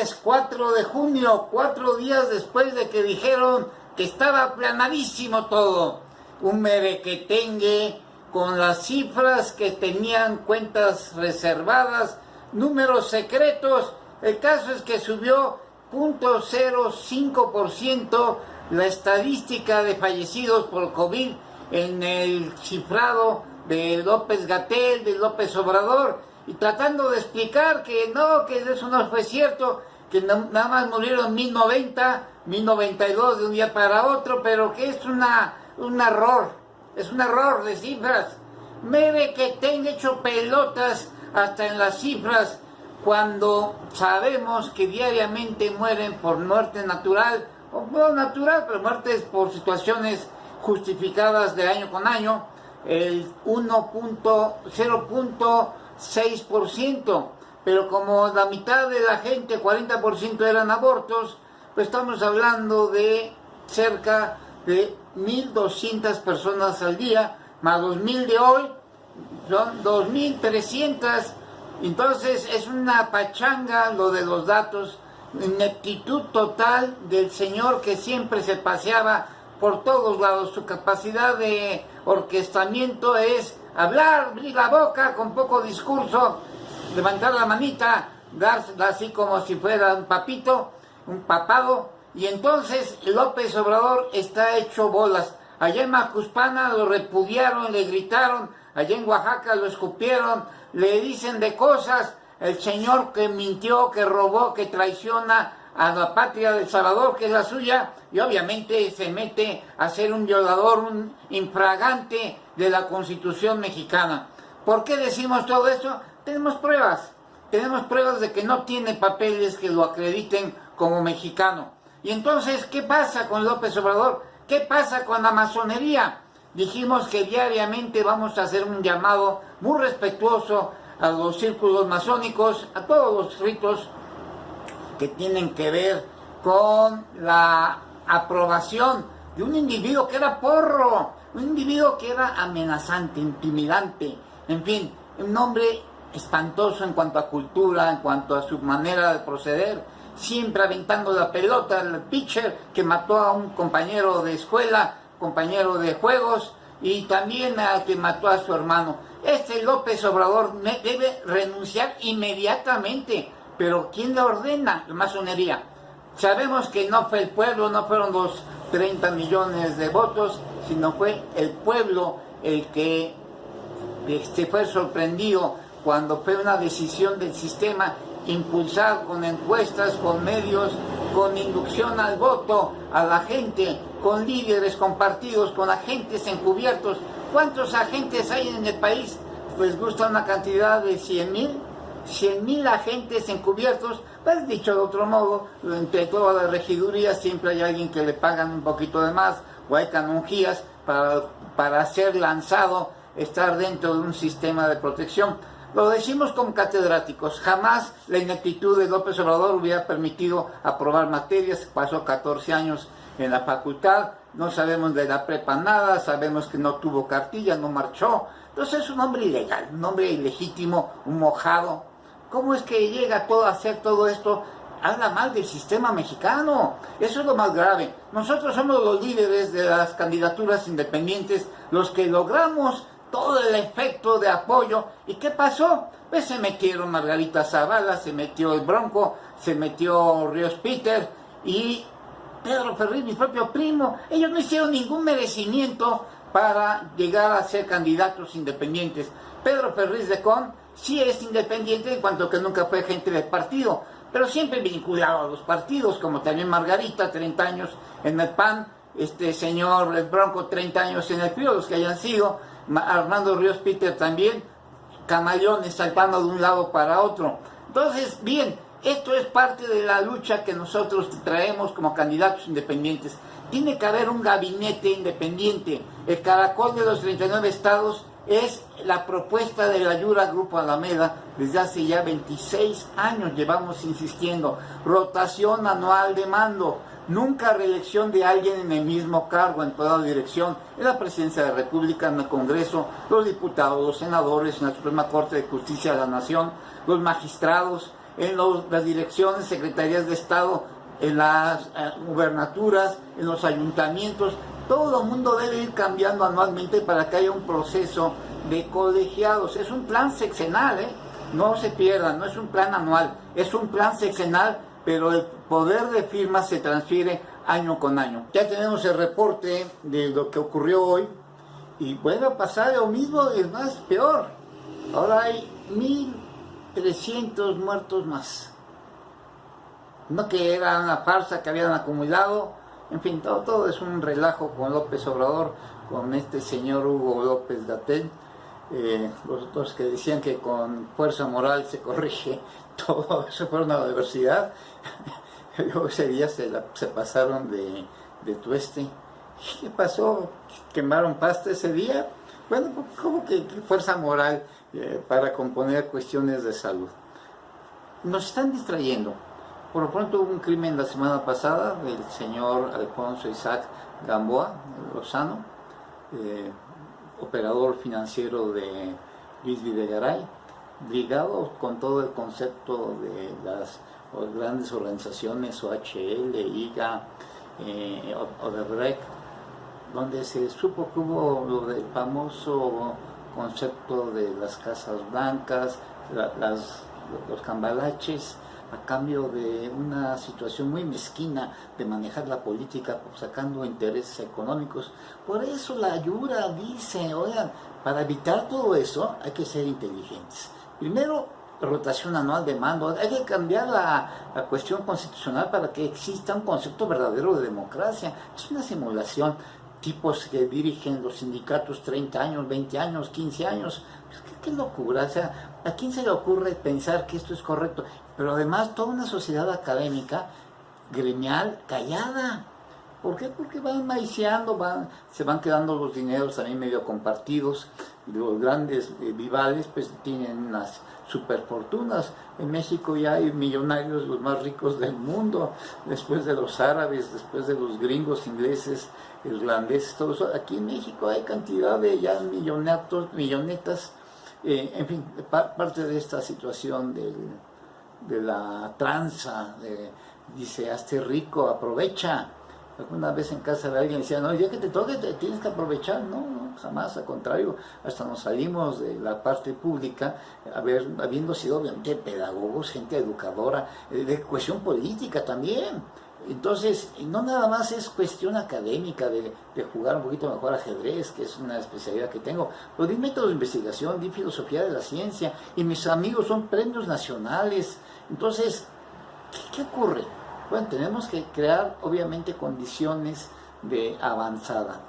Jueves 4 de junio, 4 días después de que dijeron que estaba aplanadísimo todo. Un merequetengue con las cifras que tenían cuentas reservadas, números secretos. El caso es que subió 0.05% la estadística de fallecidos por COVID en el cifrado de López-Gatell, de López Obrador, y tratando de explicar que no, que eso no fue cierto, que nada más murieron 1090, 1092 de un día para otro, pero que es un error de cifras. Mire que tenga hecho pelotas hasta en las cifras, cuando sabemos que diariamente mueren por muerte natural, o no natural, pero muertes por situaciones justificadas de año con año, el 0.6%, pero como la mitad de la gente, 40% eran abortos, pues estamos hablando de cerca de 1.200 personas al día, más 2.000 de hoy, son 2.300. Entonces es una pachanga lo de los datos, ineptitud total del señor que siempre se paseaba por todos lados. Su capacidad de orquestamiento es hablar, abrir la boca con poco discurso, levantar la manita, dársela así como si fuera un papito, un papado, y entonces López Obrador está hecho bolas. Allá en Macuspana lo repudiaron, le gritaron, allá en Oaxaca lo escupieron, le dicen de cosas, el señor que mintió, que robó, que traiciona a la patria del Salvador, que es la suya, y obviamente se mete a ser un violador, un infragante de la Constitución mexicana. ¿Por qué decimos todo esto? Tenemos pruebas de que no tiene papeles que lo acrediten como mexicano. Y entonces, ¿qué pasa con López Obrador? ¿Qué pasa con la masonería? Dijimos que diariamente vamos a hacer un llamado muy respetuoso a los círculos masónicos, a todos los ritos que tienen que ver con la aprobación de un individuo que era porro, un individuo que era amenazante, intimidante, en fin, un hombre espantoso en cuanto a cultura, en cuanto a su manera de proceder, siempre aventando la pelota, el pitcher que mató a un compañero de escuela, compañero de juegos, y también a que mató a su hermano. Este López Obrador debe renunciar inmediatamente. Pero ¿quién le ordena? La masonería. Sabemos que no fue el pueblo, no fueron los 30 millones de votos, sino fue el pueblo el que fue sorprendido cuando fue una decisión del sistema impulsar con encuestas, con medios, con inducción al voto a la gente, con líderes, con partidos, con agentes encubiertos. ¿Cuántos agentes hay en el país? Pues gusta una cantidad de 100,000 agentes encubiertos. Pues dicho de otro modo, entre todas las regidurías siempre hay alguien que le pagan un poquito de más, o hay canonjías para ser lanzado, estar dentro de un sistema de protección. Lo decimos como catedráticos, jamás la ineptitud de López Obrador hubiera permitido aprobar materias. Pasó 14 años en la facultad, no sabemos de la prepa nada, sabemos que no tuvo cartilla, no marchó. Entonces es un hombre ilegal, un hombre ilegítimo, un mojado. ¿Cómo es que llega a hacer todo esto? Habla mal del sistema mexicano. Eso es lo más grave. Nosotros somos los líderes de las candidaturas independientes, los que logramos todo el efecto de apoyo. ¿Y qué pasó? Pues se metieron Margarita Zavala, se metió el Bronco, se metió Ríos Peter y Pedro Ferriz, mi propio primo. Ellos no hicieron ningún merecimiento para llegar a ser candidatos independientes. Pedro Ferriz de Con sí es independiente en cuanto que nunca fue gente del partido, pero siempre vinculado a los partidos, como también Margarita, 30 años en el PAN, señor el Bronco, 30 años en el PRI, los que hayan sido, Armando Ríos Peter también, camaleones saltando de un lado para otro. Entonces, bien, esto es parte de la lucha que nosotros traemos como candidatos independientes. Tiene que haber un gabinete independiente. El caracol de los 39 estados es la propuesta de la Yura Grupo Alameda. Desde hace ya 26 años llevamos insistiendo. Rotación anual de mando. Nunca reelección de alguien en el mismo cargo, en toda dirección, en la presidencia de la República, en el Congreso, los diputados, los senadores, en la Suprema Corte de Justicia de la Nación, los magistrados, en las direcciones, secretarías de Estado, en las gubernaturas, en los ayuntamientos. Todo el mundo debe ir cambiando anualmente para que haya un proceso de colegiados. Es un plan sexenal, no se pierdan, no es un plan anual, es un plan sexenal, pero el poder de firmas se transfiere año con año. Ya tenemos el reporte de lo que ocurrió hoy y vuelve a pasar lo mismo, es más, peor. Ahora hay 1.300 muertos más. No que era una farsa que habían acumulado, en fin, todo es un relajo con López Obrador, con este señor Hugo López-Gatell. Los otros que decían que con fuerza moral se corrige todo, eso fue una universidad. Yo ese día se pasaron de tueste. ¿Qué pasó? ¿Quemaron pasta ese día? Bueno, ¿cómo que fuerza moral para componer cuestiones de salud? Nos están distrayendo. Por lo pronto hubo un crimen la semana pasada del señor Alfonso Isaac Gamboa Lozano, operador financiero de Luis Videgaray, ligado con todo el concepto de las grandes organizaciones OHL, IGA, Odebrecht, donde se supo que hubo lo del famoso concepto de las casas blancas, los cambalaches, a cambio de una situación muy mezquina de manejar la política sacando intereses económicos. Por eso la Ayura dice, oigan, para evitar todo eso hay que ser inteligentes. Primero, rotación anual de mando, hay que cambiar la cuestión constitucional para que exista un concepto verdadero de democracia. Es una simulación. Tipos que dirigen los sindicatos 30 años, 20 años, 15 años. ¿Qué locura? O sea, ¿a quién se le ocurre pensar que esto es correcto? Pero además toda una sociedad académica, gremial, callada. ¿Por qué? Porque van maiciando, se van quedando los dineros también medio compartidos. Los grandes vivales pues tienen unas superfortunas. En México ya hay millonarios, los más ricos del mundo, después de los árabes, después de los gringos, ingleses, irlandeses, todo eso. Aquí en México hay cantidad de ya millonetas, en fin, parte de esta situación de la tranza, dice, hazte rico, aprovecha. Alguna vez en casa de alguien decía, no, ya que te toque, te tienes que aprovechar. No, jamás, al contrario, hasta nos salimos de la parte pública, habiendo sido obviamente pedagogos, gente educadora, de cuestión política también. Entonces, no nada más es cuestión académica de jugar un poquito mejor ajedrez, que es una especialidad que tengo, pero di métodos de investigación, di filosofía de la ciencia, y mis amigos son premios nacionales. Entonces, ¿qué ocurre? Bueno, tenemos que crear obviamente condiciones de avanzada.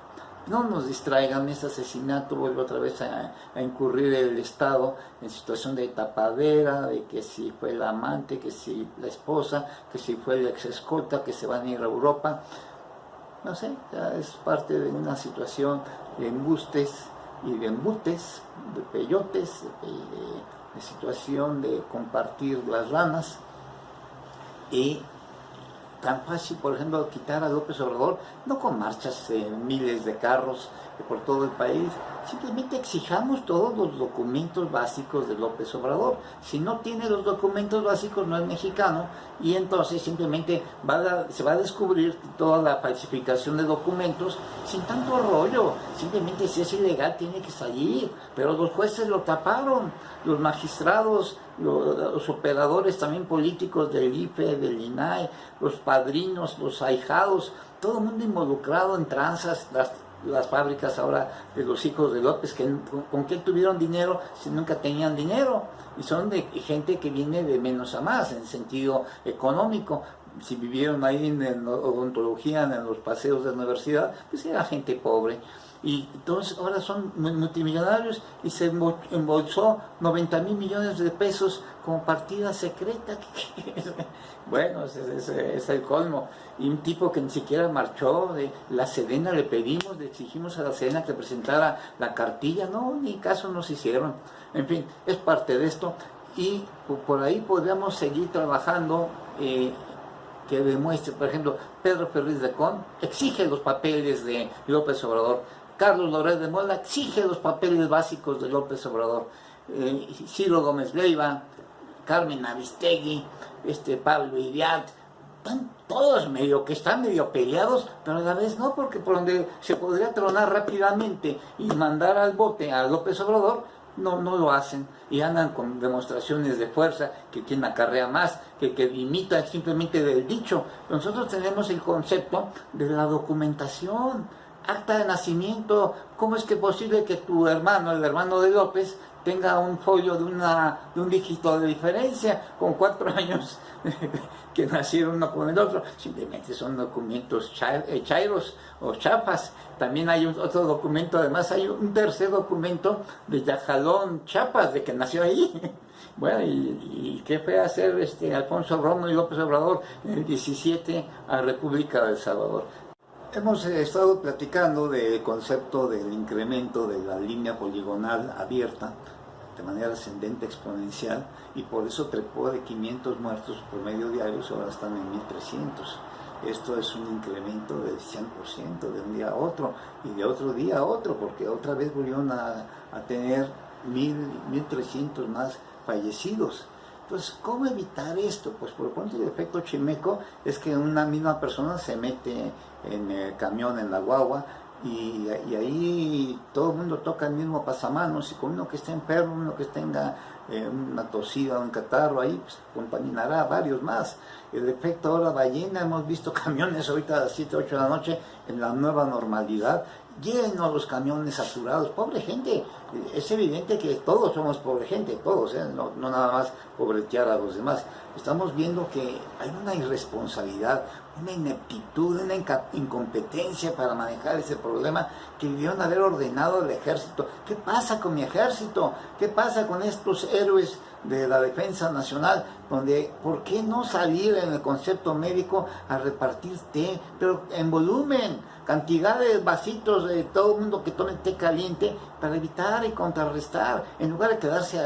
No nos distraigan, este asesinato vuelve otra vez a incurrir el Estado en situación de tapadera, de que si fue el amante, que si la esposa, que si fue el ex escolta, que se van a ir a Europa. No sé, ya es parte de una situación de embustes y de embutes, de peyotes, de situación de compartir las ranas. Y tan fácil, por ejemplo, quitar a López Obrador, no con marchas en miles de carros por todo el país, simplemente exijamos todos los documentos básicos de López Obrador. Si no tiene los documentos básicos, no es mexicano, y entonces simplemente se va a descubrir toda la falsificación de documentos sin tanto rollo. Simplemente si es ilegal tiene que salir, pero los jueces lo taparon, los magistrados, los operadores también políticos del IFE, del INAI, los padrinos, los ahijados, todo el mundo involucrado en tranzas, las fábricas ahora de los hijos de López, que con qué tuvieron dinero si nunca tenían dinero, y son de gente que viene de menos a más en sentido económico. Si vivieron ahí en odontología, en los paseos de la universidad, pues era gente pobre. Y entonces ahora son multimillonarios y se embolsó 90,000 millones de pesos como partida secreta. Bueno, ese es el colmo. Y un tipo que ni siquiera marchó, de la Sedena le pedimos, le exigimos a la Sedena que presentara la cartilla, no, ni caso nos hicieron. En fin, es parte de esto y por ahí podríamos seguir trabajando, que demuestre, por ejemplo, Pedro Ferriz de Con exige los papeles de López Obrador, Carlos Loret de Mola exige los papeles básicos de López Obrador, Ciro Gómez Leiva, Carmen Aristegui, Pablo Iriart, están todos están medio peleados, pero a la vez no, porque por donde se podría tronar rápidamente y mandar al bote a López Obrador, no lo hacen, y andan con demostraciones de fuerza, que quien acarrea más, que imita simplemente del dicho. Nosotros tenemos el concepto de la documentación, acta de nacimiento. ¿Cómo es que es posible que tu hermano, el hermano de López, tenga un folio de un dígito de diferencia con 4 años que nacieron uno con el otro? Simplemente son documentos chairos o chafas. También hay otro documento, además hay un tercer documento de Yajalón, Chiapas, de que nació ahí. Bueno, ¿y qué fue a hacer Alfonso Romo y López Obrador en el 17 a República del Salvador? Hemos estado platicando del concepto del incremento de la línea poligonal abierta de manera ascendente exponencial, y por eso trepó de 500 muertos por medio diarios, ahora están en 1300. Esto es un incremento del 100% de un día a otro, y de otro día a otro, porque otra vez volvieron a tener 1300 más fallecidos. Entonces, ¿cómo evitar esto? Pues por cuanto el efecto Chimeco es que una misma persona se mete en el camión, en la guagua, y ahí todo el mundo toca el mismo pasamanos, y con uno que esté enfermo, uno que tenga una tosida, un catarro, ahí pues, contaminará a varios más. El efecto ahora ballena, hemos visto camiones ahorita a las 7, 8 de la noche en la nueva normalidad, llenos los camiones saturados. Pobre gente, es evidente que todos somos pobre gente, todos, no nada más pobretear a los demás. Estamos viendo que hay una irresponsabilidad, una ineptitud, una incompetencia para manejar ese problema, que debieron haber ordenado el ejército. ¿Qué pasa con mi ejército? ¿Qué pasa con estos héroes de la defensa nacional? ¿Por qué no salir en el concepto médico a repartir té, pero en volumen, cantidad de vasitos de todo el mundo que tome té caliente, para evitar y contrarrestar, en lugar de quedarse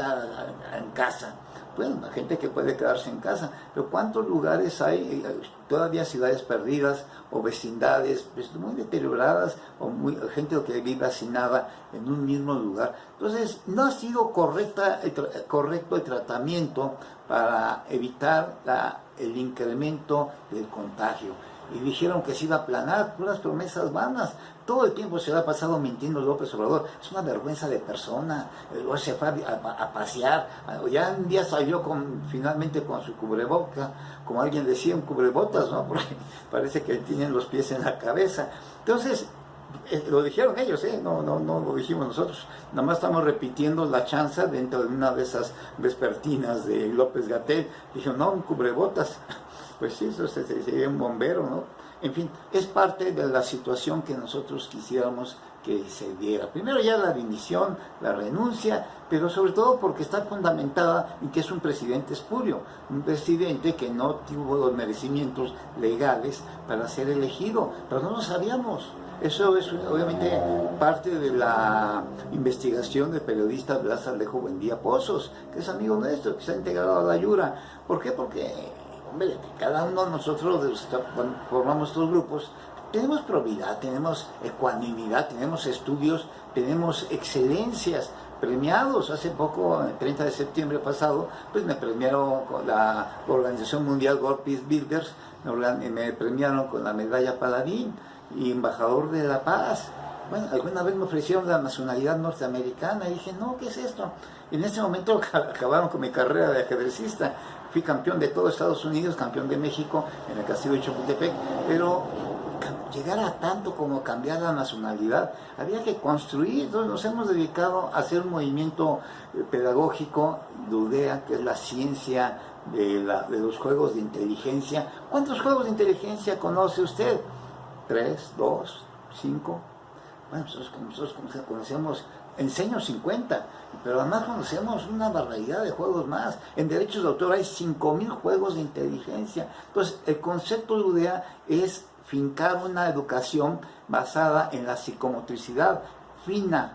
en casa? Bueno, la gente que puede quedarse en casa, pero ¿cuántos lugares hay todavía, ciudades perdidas o vecindades pues, muy deterioradas, o gente que vive hacinada en un mismo lugar? Entonces, no ha sido correcto el tratamiento para evitar el incremento del contagio. Y dijeron que se iba a aplanar, puras promesas vanas. Todo el tiempo se le ha pasado mintiendo López Obrador. Es una vergüenza de persona. Luego se fue a pasear. Ya un día salió finalmente con su cubreboca, como alguien decía, un cubrebotas, ¿no? Porque parece que tienen los pies en la cabeza. Entonces, lo dijeron ellos, no lo dijimos nosotros. Nada más estamos repitiendo la chanza dentro de una de esas vespertinas de López-Gatell. Dijo, no, un cubrebotas. Pues sí, eso sería un bombero, ¿no? En fin, es parte de la situación que nosotros quisiéramos que se diera. Primero ya la dimisión, la renuncia, pero sobre todo porque está fundamentada en que es un presidente espurio, un presidente que no tuvo los merecimientos legales para ser elegido, pero no lo sabíamos. Eso es obviamente parte de la investigación del periodista Blas Alejo Buendía Pozos, que es amigo nuestro, que se ha integrado a la Yura. ¿Por qué? Porque hombre, cada uno de nosotros, cuando formamos estos grupos, tenemos probidad, tenemos ecuanimidad, tenemos estudios, tenemos excelencias, premiados. Hace poco, el 30 de septiembre pasado, pues me premiaron con la Organización Mundial World Peace Builders, me premiaron con la medalla Paladín y embajador de la paz. Bueno, alguna vez me ofrecieron la nacionalidad norteamericana y dije, no, ¿qué es esto? Y en ese momento acabaron con mi carrera de ajedrecista. Fui campeón de todo Estados Unidos, campeón de México en el Castillo de Chapultepec, pero llegar a tanto como cambiar la nacionalidad, había que construir. Entonces nos hemos dedicado a hacer un movimiento pedagógico de UDEA, que es la ciencia de los juegos de inteligencia. ¿Cuántos juegos de inteligencia conoce usted? 3, 2, 5. Bueno, nosotros conocemos, enseño 50, pero además conocemos una barbaridad de juegos más. En derechos de autor hay 5,000 juegos de inteligencia. Entonces, el concepto de UDEA es fincar una educación basada en la psicomotricidad fina,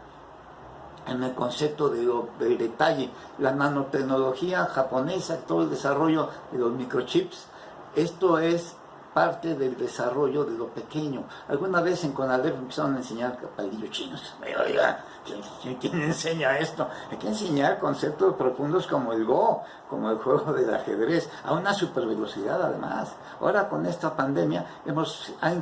en el concepto del detalle, la nanotecnología japonesa, todo el desarrollo de los microchips. Esto es parte del desarrollo de lo pequeño. Alguna vez en Conalep empezaron a enseñar palillos chinos. Oiga, ¿quién enseña esto? Hay que enseñar conceptos profundos como el Go, como el juego del ajedrez, a una supervelocidad además. Ahora con esta pandemia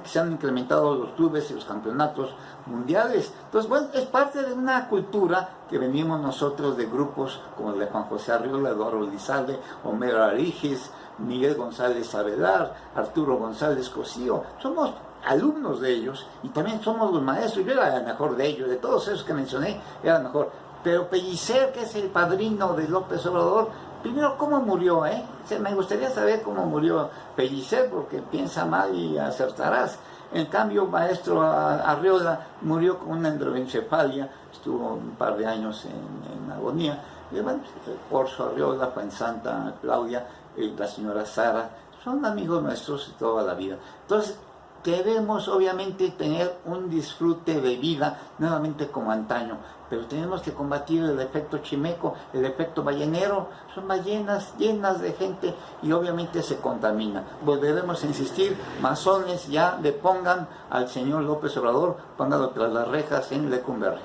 se han incrementado los clubes y los campeonatos mundiales. Entonces, bueno, es parte de una cultura que venimos nosotros de grupos como el de Juan José Arriola, Eduardo Lizalde, Homero Arigis, Miguel González Avelar, Arturo González Cosío. Somos alumnos de ellos y también somos los maestros. Yo era el mejor de ellos, de todos esos que mencioné, era el mejor. Pero Pellicer, que es el padrino de López Obrador, primero, ¿cómo murió? Me gustaría saber cómo murió Pellicer, porque piensa mal y acertarás. En cambio, maestro Arriola murió con una hidroencefalia, estuvo un par de años en agonía. Y bueno, Orso Arriola, Juan Santa Claudia, la señora Sara, son amigos nuestros de toda la vida. Entonces, queremos obviamente tener un disfrute de vida nuevamente como antaño, pero tenemos que combatir el efecto chimeco, el efecto ballenero. Son ballenas llenas de gente y obviamente se contamina. Volveremos a insistir, masones, ya le pongan al señor López Obrador, póngalo tras las rejas en Lecumberri.